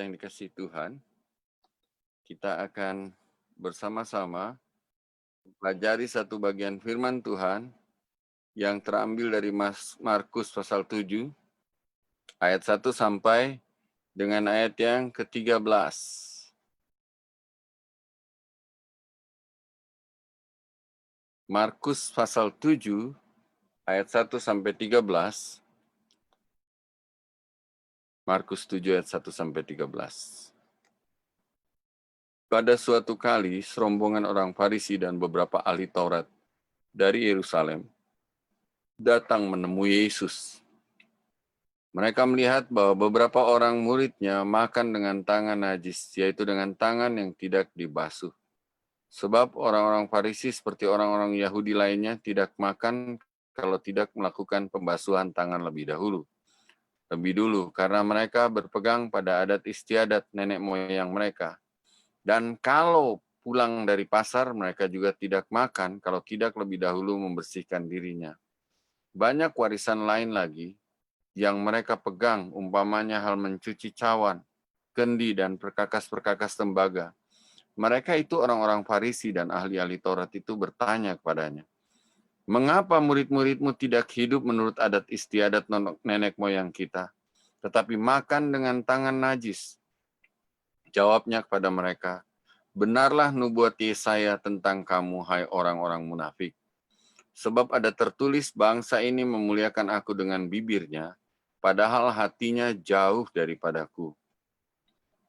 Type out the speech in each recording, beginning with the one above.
yang dikasihi Tuhan, kita akan bersama-sama pelajari satu bagian firman Tuhan yang terambil dari Markus pasal 7, ayat 1 sampai dengan ayat yang ke-13. Markus pasal 7, ayat 1 sampai 13. Markus 7 ayat 1 sampai 13. Pada suatu kali, serombongan orang Farisi dan beberapa ahli Taurat dari Yerusalem datang menemui Yesus. Mereka melihat bahwa beberapa orang muridnya makan dengan tangan najis, yaitu dengan tangan yang tidak dibasuh. Sebab orang-orang Farisi seperti orang-orang Yahudi lainnya tidak makan kalau tidak melakukan pembasuhan tangan lebih dulu, karena mereka berpegang pada adat istiadat nenek moyang mereka. Dan kalau pulang dari pasar, mereka juga tidak makan kalau tidak lebih dahulu membersihkan dirinya. Banyak warisan lain lagi yang mereka pegang, umpamanya hal mencuci cawan, kendi, dan perkakas-perkakas tembaga. Mereka itu orang-orang Farisi dan ahli-ahli Taurat itu bertanya kepadanya, "Mengapa murid-muridmu tidak hidup menurut adat istiadat nenek moyang kita, tetapi makan dengan tangan najis?" Jawabnya kepada mereka, "Benarlah nubuat Yesaya tentang kamu, hai orang-orang munafik. Sebab ada tertulis bangsa ini memuliakan aku dengan bibirnya, padahal hatinya jauh daripadaku.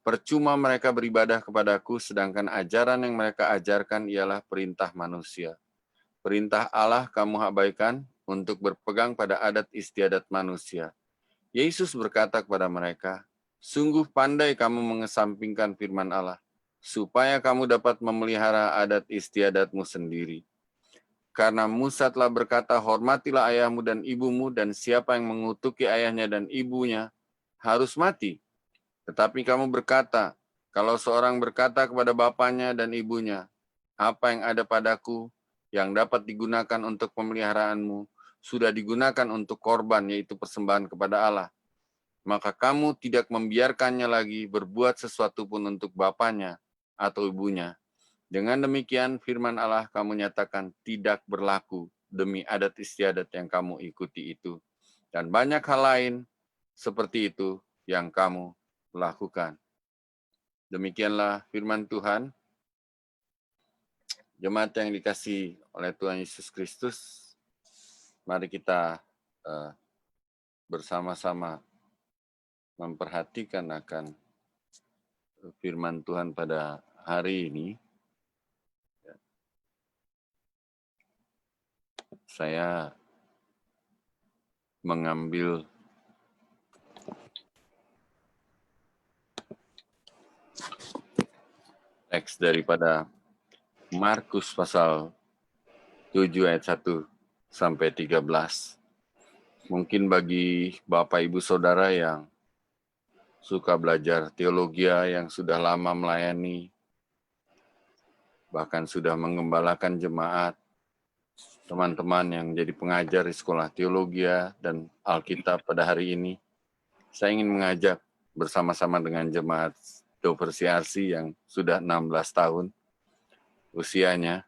Percuma mereka beribadah kepadaku, sedangkan ajaran yang mereka ajarkan ialah perintah manusia. Perintah Allah kamu abaikan untuk berpegang pada adat istiadat manusia." Yesus berkata kepada mereka, "Sungguh pandai kamu mengesampingkan firman Allah, supaya kamu dapat memelihara adat istiadatmu sendiri. Karena Musa telah berkata, hormatilah ayahmu dan ibumu, dan siapa yang mengutuki ayahnya dan ibunya harus mati. Tetapi kamu berkata, kalau seorang berkata kepada bapaknya dan ibunya, apa yang ada padaku yang dapat digunakan untuk pemeliharaanmu, sudah digunakan untuk korban, yaitu persembahan kepada Allah, maka kamu tidak membiarkannya lagi berbuat sesuatu pun untuk bapaknya atau ibunya. Dengan demikian firman Allah kamu nyatakan tidak berlaku demi adat istiadat yang kamu ikuti itu. Dan banyak hal lain seperti itu yang kamu lakukan." Demikianlah firman Tuhan. Jemaat yang dikasihi oleh Tuhan Yesus Kristus, mari kita bersama-sama memperhatikan akan firman Tuhan pada hari ini. Saya mengambil teks daripada Markus pasal 7 ayat 1 sampai 13. Mungkin bagi Bapak Ibu Saudara yang suka belajar teologi, yang sudah lama melayani, bahkan sudah mengembalakan jemaat, teman-teman yang jadi pengajar di sekolah teologi dan Alkitab pada hari ini, saya ingin mengajak bersama-sama dengan jemaat Dover CRC yang sudah 16 tahun usianya.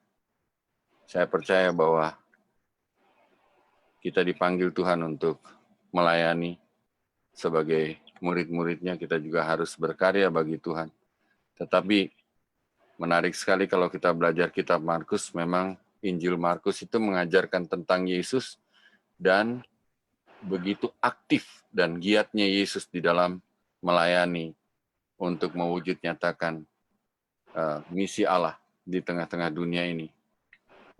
Saya percaya bahwa kita dipanggil Tuhan untuk melayani sebagai murid-muridnya, kita juga harus berkarya bagi Tuhan. Tetapi menarik sekali kalau kita belajar kitab Markus, memang Injil Markus itu mengajarkan tentang Yesus dan begitu aktif dan giatnya Yesus di dalam melayani untuk mewujud nyatakan misi Allah di tengah-tengah dunia ini.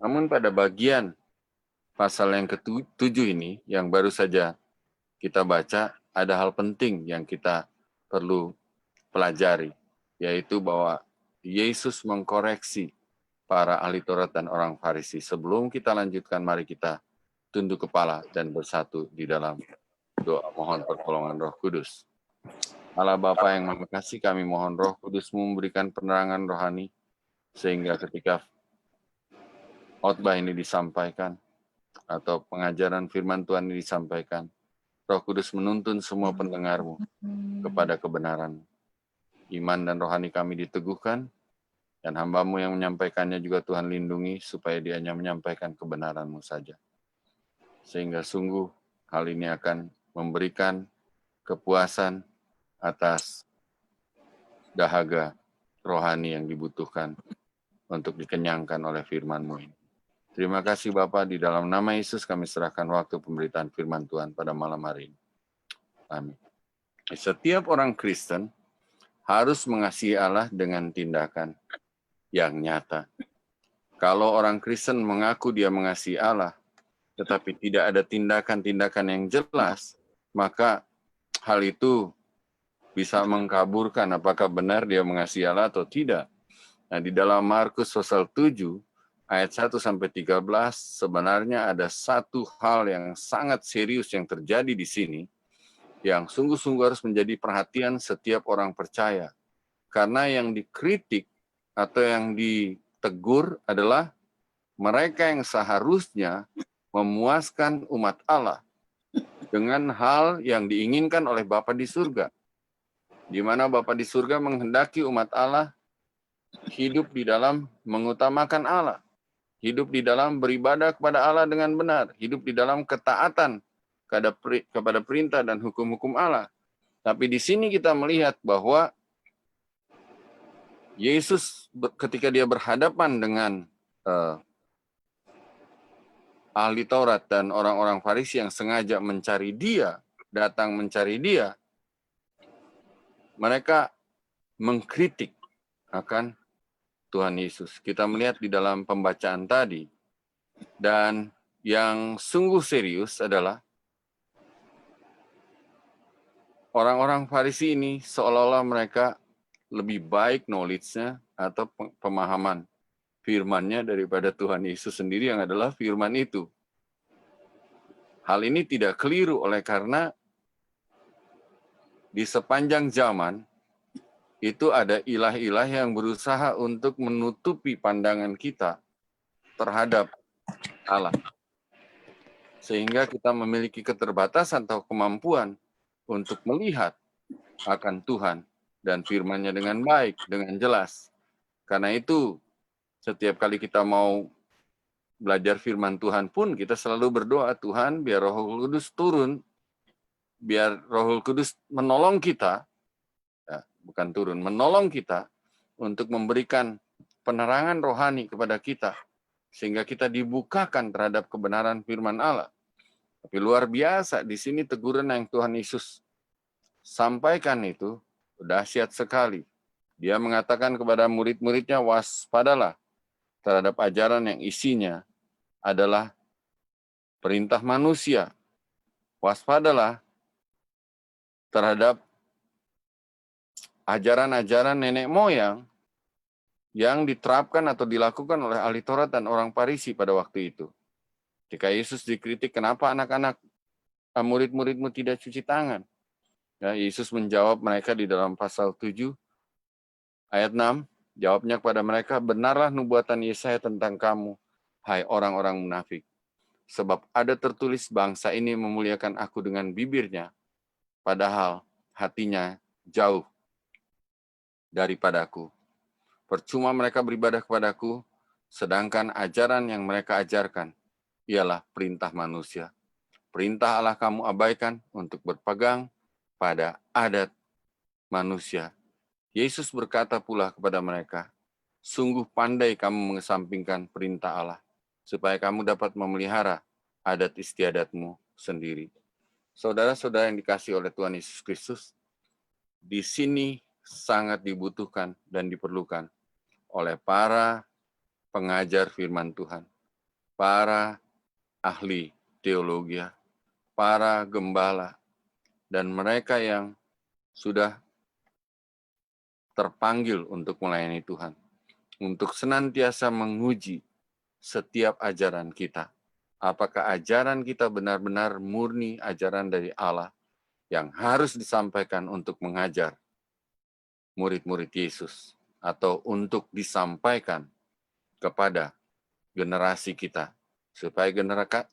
Namun pada bagian pasal yang ke-7 ini yang baru saja kita baca, ada hal penting yang kita perlu pelajari, yaitu bahwa Yesus mengkoreksi para ahli Taurat dan orang Farisi. Sebelum kita lanjutkan, mari kita tunduk kepala dan bersatu di dalam doa mohon pertolongan Roh Kudus. Allah Bapa yang Maha Kasih, kami mohon Roh Kudus-Mu memberikan penerangan rohani, sehingga ketika khotbah ini disampaikan, atau pengajaran firman Tuhan ini disampaikan, Roh Kudus menuntun semua pendengar-Mu kepada kebenaran. iman dan rohani kami diteguhkan, dan hamba-Mu yang menyampaikannya juga Tuhan lindungi, supaya dia hanya menyampaikan kebenaran-Mu saja. Sehingga sungguh hal ini akan memberikan kepuasan atas dahaga rohani yang dibutuhkan untuk dikenyangkan oleh firman-Mu ini. Terima kasih Bapa, di dalam nama Yesus kami serahkan waktu pemberitaan firman Tuhan pada malam hari ini. Amin. Setiap orang Kristen harus mengasihi Allah dengan tindakan yang nyata. Kalau orang Kristen mengaku dia mengasihi Allah, tetapi tidak ada tindakan-tindakan yang jelas, maka hal itu bisa mengkaburkan apakah benar dia mengasihi Allah atau tidak. Nah, di dalam Markus pasal 7, ayat 1-13, sebenarnya ada satu hal yang sangat serius yang terjadi di sini, yang sungguh-sungguh harus menjadi perhatian setiap orang percaya. Karena yang dikritik atau yang ditegur adalah mereka yang seharusnya memuaskan umat Allah dengan hal yang diinginkan oleh Bapa di surga. Di mana Bapa di surga menghendaki umat Allah hidup di dalam mengutamakan Allah, hidup di dalam beribadah kepada Allah dengan benar, hidup di dalam ketaatan kepada perintah dan hukum-hukum Allah. Tapi di sini kita melihat bahwa Yesus ketika dia berhadapan dengan ahli Taurat dan orang-orang Farisi yang sengaja mencari dia, datang mencari dia, mereka mengkritik akan Tuhan Yesus. Kita melihat di dalam pembacaan tadi, dan yang sungguh serius adalah orang-orang Farisi ini seolah-olah mereka lebih baik knowledge-nya atau pemahaman firman-Nya daripada Tuhan Yesus sendiri yang adalah firman itu. Hal ini tidak keliru oleh karena di sepanjang zaman itu ada ilah-ilah yang berusaha untuk menutupi pandangan kita terhadap Allah. Sehingga kita memiliki keterbatasan atau kemampuan untuk melihat akan Tuhan dan firman-Nya dengan baik, dengan jelas. Karena itu, setiap kali kita mau belajar firman Tuhan pun, kita selalu berdoa, Tuhan, biar Roh Kudus turun, biar Roh Kudus menolong kita, bukan turun, menolong kita untuk memberikan penerangan rohani kepada kita, sehingga kita dibukakan terhadap kebenaran firman Allah. Tapi luar biasa, di sini teguran yang Tuhan Yesus sampaikan itu dahsyat sekali. Dia mengatakan kepada murid-muridnya, waspadalah terhadap ajaran yang isinya adalah perintah manusia. Waspadalah terhadap ajaran-ajaran nenek moyang yang diterapkan atau dilakukan oleh ahli Taurat dan orang Farisi pada waktu itu. Ketika Yesus dikritik, kenapa anak-anak murid-muridmu tidak cuci tangan? Ya, Yesus menjawab mereka di dalam pasal 7, ayat 6, jawabnya kepada mereka, benarlah nubuatan Yesaya tentang kamu, hai orang-orang munafik. Sebab ada tertulis bangsa ini memuliakan aku dengan bibirnya, padahal hatinya jauh daripadaku. Percuma mereka beribadah kepadaku, sedangkan ajaran yang mereka ajarkan ialah perintah manusia. Perintah Allah kamu abaikan untuk berpegang pada adat manusia. Yesus berkata pula kepada mereka, sungguh pandai kamu mengesampingkan perintah Allah, supaya kamu dapat memelihara adat istiadatmu sendiri. Saudara-saudara yang dikasihi oleh Tuhan Yesus Kristus, di sini sangat dibutuhkan dan diperlukan oleh para pengajar firman Tuhan, para ahli teologi, para gembala, dan mereka yang sudah terpanggil untuk melayani Tuhan, untuk senantiasa menguji setiap ajaran kita. Apakah ajaran kita benar-benar murni ajaran dari Allah yang harus disampaikan untuk mengajar murid-murid Yesus, atau untuk disampaikan kepada generasi kita, supaya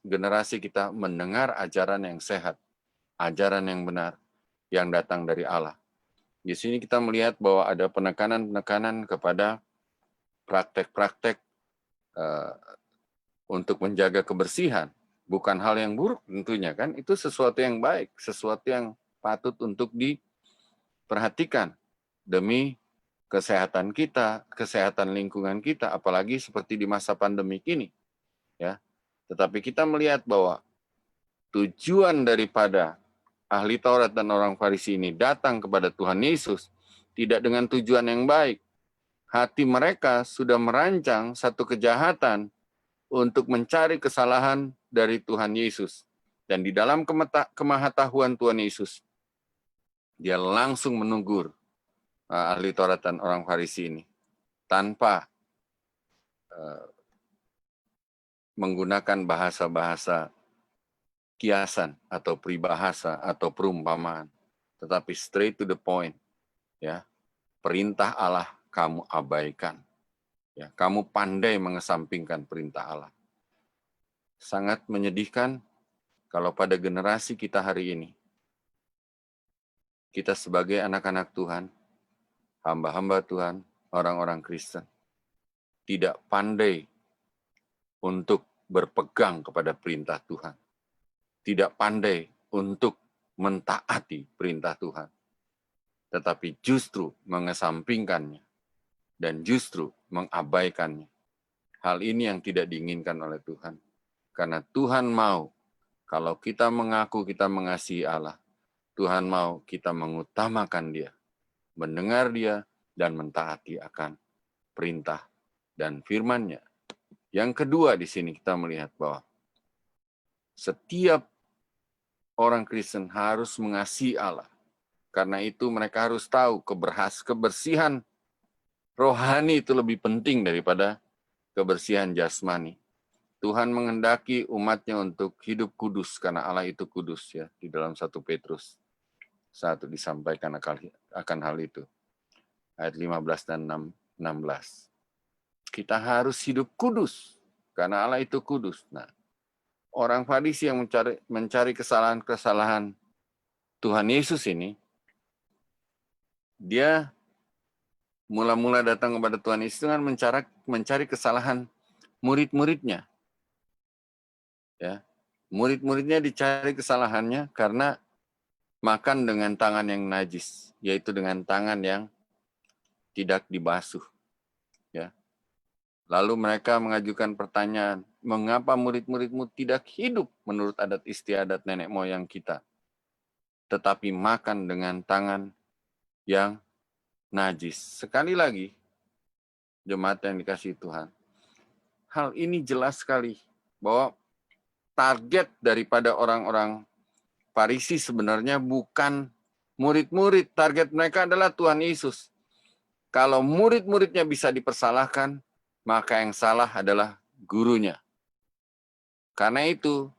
generasi kita mendengar ajaran yang sehat, ajaran yang benar, yang datang dari Allah. Di sini kita melihat bahwa ada penekanan-penekanan kepada praktek-praktek untuk menjaga kebersihan. Bukan hal yang buruk tentunya kan, itu sesuatu yang baik, sesuatu yang patut untuk diperhatikan demi kesehatan kita, kesehatan lingkungan kita, apalagi seperti di masa pandemi ini, ya. Tetapi kita melihat bahwa tujuan daripada ahli Taurat dan orang Farisi ini datang kepada Tuhan Yesus tidak dengan tujuan yang baik. Hati mereka sudah merancang satu kejahatan untuk mencari kesalahan dari Tuhan Yesus. Dan di dalam kemahatauan Tuhan Yesus, dia langsung menegur ahli Taurat dan orang Farisi ini tanpa menggunakan bahasa-bahasa kiasan atau peribahasa atau perumpamaan, tetapi straight to the point. Ya, perintah Allah kamu abaikan. Ya, kamu pandai mengesampingkan perintah Allah. Sangat menyedihkan kalau pada generasi kita hari ini, kita sebagai anak-anak Tuhan, hamba-hamba Tuhan, orang-orang Kristen, tidak pandai untuk berpegang kepada perintah Tuhan. Tidak pandai untuk mentaati perintah Tuhan. Tetapi justru mengesampingkannya dan justru mengabaikannya. Hal ini yang tidak diinginkan oleh Tuhan. Karena Tuhan mau, kalau kita mengaku kita mengasihi Allah, Tuhan mau kita mengutamakan Dia, mendengar Dia, dan mentaati akan perintah dan firman-Nya. Yang kedua di sini kita melihat bahwa setiap orang Kristen harus mengasihi Allah. Karena itu mereka harus tahu kebersihan rohani itu lebih penting daripada kebersihan jasmani. Tuhan menghendaki umatnya untuk hidup kudus karena Allah itu kudus, ya, di dalam 1 Petrus 1 disampaikan akan hal itu. Ayat 15 dan 16. Kita harus hidup kudus karena Allah itu kudus. Nah, orang Farisi yang mencari kesalahan-kesalahan Tuhan Yesus ini, dia mula-mula datang kepada Tuhan Yesus dengan mencari kesalahan murid-muridnya. Ya, murid-muridnya dicari kesalahannya karena makan dengan tangan yang najis, yaitu dengan tangan yang tidak dibasuh. Ya. Lalu mereka mengajukan pertanyaan, mengapa murid-muridmu tidak hidup menurut adat istiadat nenek moyang kita, tetapi makan dengan tangan yang najis. Sekali lagi, jemaat yang dikasihi Tuhan, hal ini jelas sekali bahwa target daripada orang-orang Farisi sebenarnya bukan murid-murid, target mereka adalah Tuhan Yesus. Kalau murid-muridnya bisa dipersalahkan, maka yang salah adalah gurunya. Karena itu,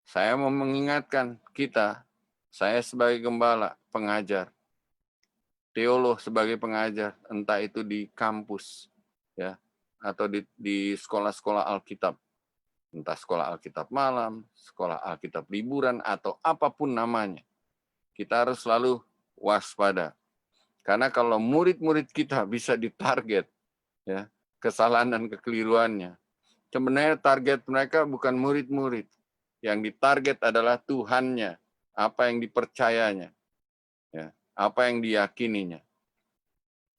saya mau mengingatkan kita, saya sebagai gembala, pengajar, teolog sebagai pengajar, entah itu di kampus, ya, atau di sekolah-sekolah Alkitab, entah sekolah Alkitab malam, sekolah Alkitab liburan, atau apapun namanya. Kita harus selalu waspada. Karena kalau murid-murid kita bisa ditarget, ya, kesalahan dan kekeliruannya, sebenarnya target mereka bukan murid-murid. Yang ditarget adalah Tuhannya, apa yang dipercayanya, ya, apa yang diyakininya.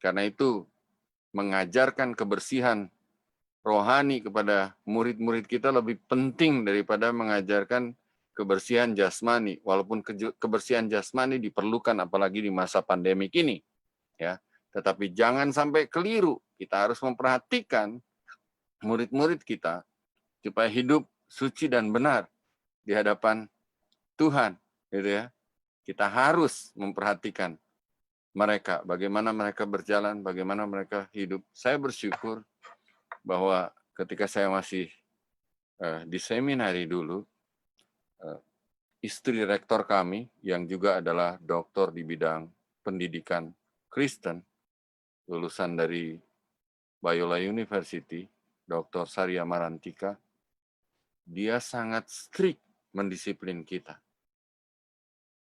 Karena itu, mengajarkan kebersihan rohani kepada murid-murid kita lebih penting daripada mengajarkan kebersihan jasmani, walaupun kebersihan jasmani diperlukan apalagi di masa pandemi ini, ya. Tetapi jangan sampai keliru. Kita harus memperhatikan murid-murid kita supaya hidup suci dan benar di hadapan Tuhan, gitu ya. Kita harus memperhatikan mereka, bagaimana mereka berjalan, bagaimana mereka hidup. Saya bersyukur bahwa ketika saya masih di seminari dulu, istri rektor kami yang juga adalah doktor di bidang pendidikan Kristen, lulusan dari Biola University, Dr. Sarya Marantika, dia sangat strict mendisiplin kita.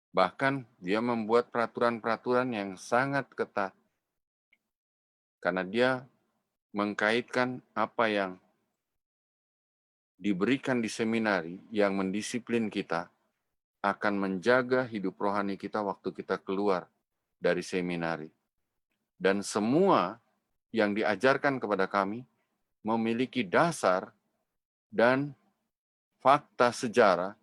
Bahkan dia membuat peraturan-peraturan yang sangat ketat. Karena dia mengkaitkan apa yang diberikan di seminari yang mendisiplin kita akan menjaga hidup rohani kita waktu kita keluar dari seminari. Dan semua yang diajarkan kepada kami memiliki dasar dan fakta sejarah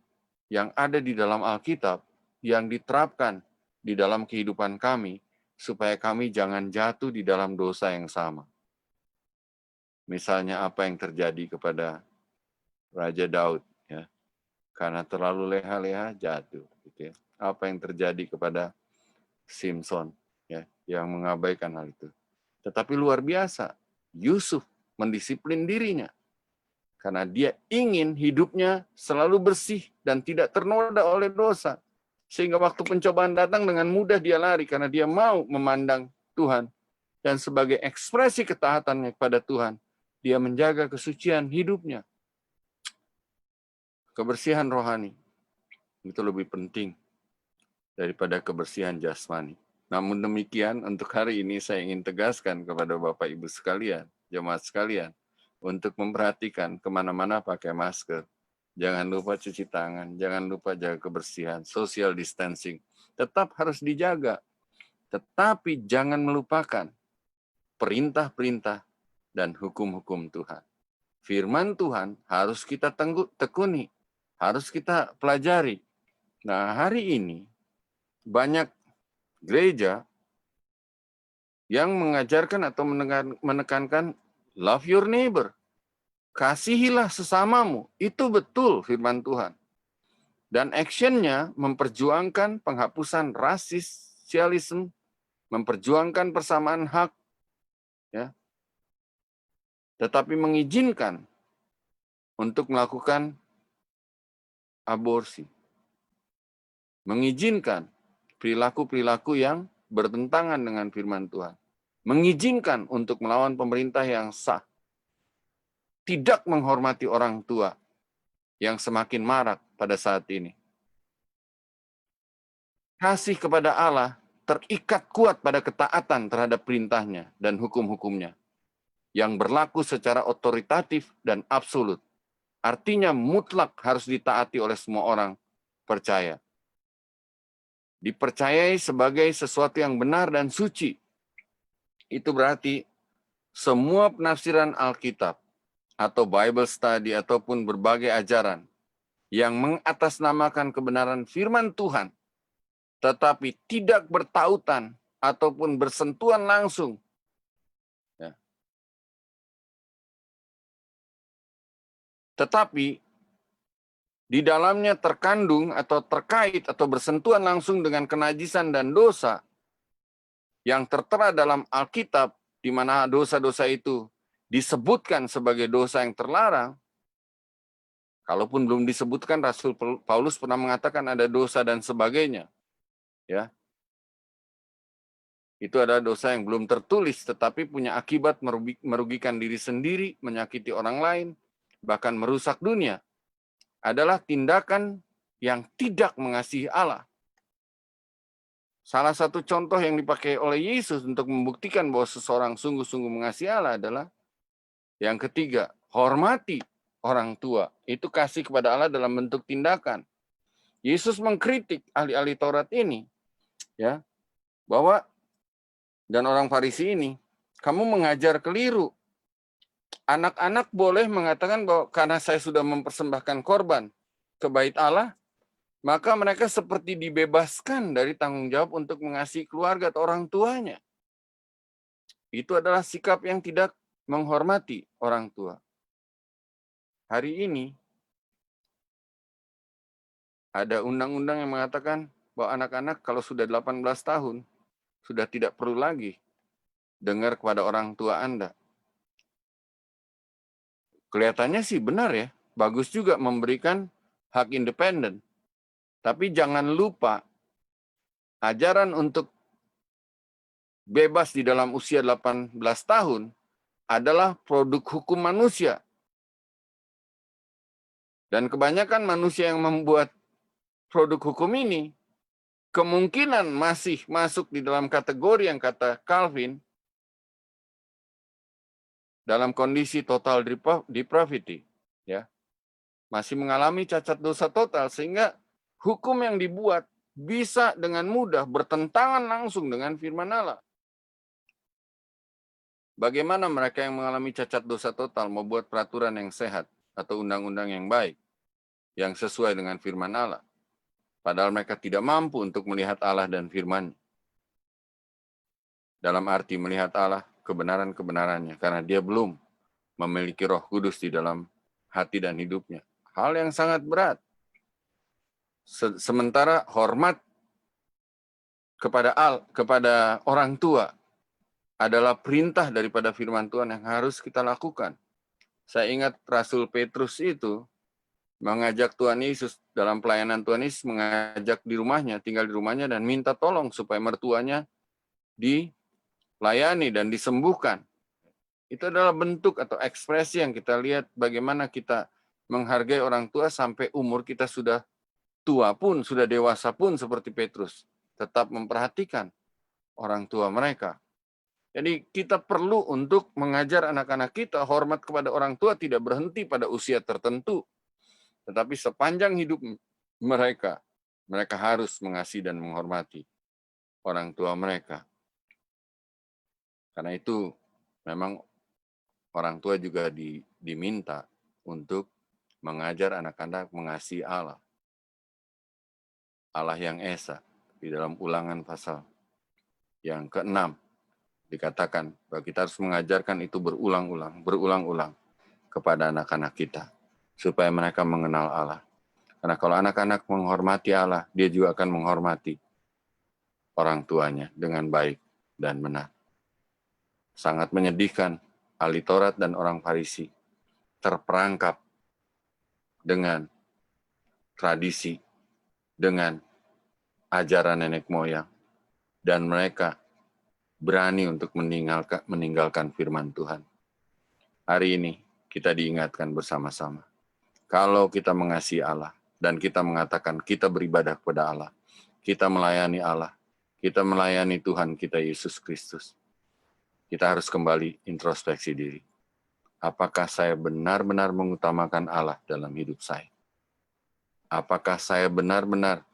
yang ada di dalam Alkitab yang diterapkan di dalam kehidupan kami supaya kami jangan jatuh di dalam dosa yang sama. Misalnya apa yang terjadi kepada Raja Daud, ya, karena terlalu leha-leha jatuh. Gitu ya. Apa yang terjadi kepada Simpson, ya, yang mengabaikan hal itu. Tetapi luar biasa, Yusuf mendisiplin dirinya karena dia ingin hidupnya selalu bersih dan tidak ternoda oleh dosa. Sehingga waktu pencobaan datang dengan mudah dia lari karena dia mau memandang Tuhan. Dan sebagai ekspresi ketaatannya kepada Tuhan, dia menjaga kesucian hidupnya. Kebersihan rohani itu lebih penting daripada kebersihan jasmani. Namun demikian, untuk hari ini saya ingin tegaskan kepada Bapak Ibu sekalian, jemaat sekalian, untuk memperhatikan kemana-mana pakai masker. Jangan lupa cuci tangan, jangan lupa jaga kebersihan, social distancing. Tetap harus dijaga. Tetapi jangan melupakan perintah-perintah dan hukum-hukum Tuhan. Firman Tuhan harus kita tekuni, harus kita pelajari. Nah, hari ini banyak gereja yang mengajarkan atau menekankan love your neighbor. Kasihilah sesamamu. Itu betul firman Tuhan. Dan actionnya memperjuangkan penghapusan rasialisme, memperjuangkan persamaan hak, ya, tetapi mengizinkan untuk melakukan aborsi. Mengizinkan perilaku-perilaku yang bertentangan dengan firman Tuhan. Mengizinkan untuk melawan pemerintah yang sah. Tidak menghormati orang tua yang semakin marak pada saat ini. Kasih kepada Allah terikat kuat pada ketaatan terhadap perintahnya dan hukum-hukumnya yang berlaku secara otoritatif dan absolut. Artinya mutlak harus ditaati oleh semua orang percaya. Dipercayai sebagai sesuatu yang benar dan suci. Itu berarti semua penafsiran Alkitab atau Bible study ataupun berbagai ajaran yang mengatasnamakan kebenaran firman Tuhan tetapi tidak bertautan ataupun bersentuhan langsung, ya, tetapi di dalamnya terkandung atau terkait atau bersentuhan langsung dengan kenajisan dan dosa yang tertera dalam Alkitab, di mana dosa-dosa itu disebutkan sebagai dosa yang terlarang. Kalaupun belum disebutkan, Rasul Paulus pernah mengatakan ada dosa dan sebagainya. Ya, itu adalah dosa yang belum tertulis, tetapi punya akibat merugikan diri sendiri, menyakiti orang lain, bahkan merusak dunia. Adalah tindakan yang tidak mengasihi Allah. Salah satu contoh yang dipakai oleh Yesus untuk membuktikan bahwa seseorang sungguh-sungguh mengasihi Allah adalah yang ketiga, hormati orang tua. Itu kasih kepada Allah dalam bentuk tindakan. Yesus mengkritik ahli-ahli Taurat ini, ya, bahwa dan orang Farisi ini, kamu mengajar keliru. Anak-anak boleh mengatakan bahwa karena saya sudah mempersembahkan korban ke bait Allah, maka mereka seperti dibebaskan dari tanggung jawab untuk mengasihi keluarga atau orang tuanya. Itu adalah sikap yang tidak menghormati orang tua. Hari ini, ada undang-undang yang mengatakan bahwa anak-anak kalau sudah 18 tahun, sudah tidak perlu lagi dengar kepada orang tua Anda. Kelihatannya sih benar ya, bagus juga memberikan hak independen. Tapi jangan lupa, ajaran untuk bebas di dalam usia 18 tahun adalah produk hukum manusia. Dan kebanyakan manusia yang membuat produk hukum ini kemungkinan masih masuk di dalam kategori yang kata Calvin, dalam kondisi total depravity, ya, masih mengalami cacat dosa total, sehingga hukum yang dibuat bisa dengan mudah bertentangan langsung dengan firman Allah. Bagaimana mereka yang mengalami cacat dosa total mau buat peraturan yang sehat atau undang-undang yang baik, yang sesuai dengan firman Allah? Padahal mereka tidak mampu untuk melihat Allah dan firman. Dalam arti melihat Allah, kebenaran-kebenarannya, karena dia belum memiliki Roh Kudus di dalam hati dan hidupnya. Hal yang sangat berat. Sementara hormat kepada orang tua adalah perintah daripada firman Tuhan yang harus kita lakukan. Saya ingat Rasul Petrus itu mengajak Tuhan Yesus dalam pelayanan Tuhan Yesus, mengajak di rumahnya, tinggal di rumahnya dan minta tolong supaya mertuanya dilayani dan disembuhkan. Itu adalah bentuk atau ekspresi yang kita lihat bagaimana kita menghargai orang tua sampai umur kita sudah tua pun, sudah dewasa pun seperti Petrus. Tetap memperhatikan orang tua mereka. Jadi kita perlu untuk mengajar anak-anak kita hormat kepada orang tua tidak berhenti pada usia tertentu. Tetapi sepanjang hidup mereka, mereka harus mengasihi dan menghormati orang tua mereka. Karena itu memang orang tua juga diminta untuk mengajar anak-anak mengasihi Allah. Allah yang Esa. Di dalam Ulangan pasal yang ke-6 dikatakan bahwa kita harus mengajarkan itu berulang-ulang kepada anak-anak kita supaya mereka mengenal Allah. Karena kalau anak-anak menghormati Allah, dia juga akan menghormati orang tuanya dengan baik dan benar. Sangat menyedihkan, ahli Taurat dan orang Farisi terperangkap dengan tradisi, dengan ajaran nenek moyang, dan mereka berani untuk meninggalkan firman Tuhan. Hari ini kita diingatkan bersama-sama. Kalau kita mengasihi Allah dan kita mengatakan kita beribadah kepada Allah, kita melayani Allah, kita melayani Tuhan kita Yesus Kristus, kita harus kembali introspeksi diri. Apakah saya benar-benar mengutamakan Allah dalam hidup saya? Apakah saya benar-benar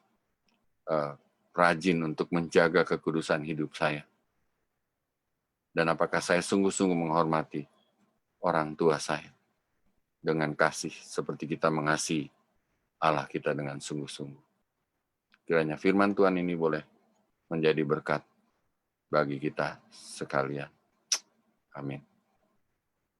rajin untuk menjaga kekudusan hidup saya? Dan apakah saya sungguh-sungguh menghormati orang tua saya dengan kasih seperti kita mengasihi Allah kita dengan sungguh-sungguh. Kiranya firman Tuhan ini boleh menjadi berkat bagi kita sekalian. Amin.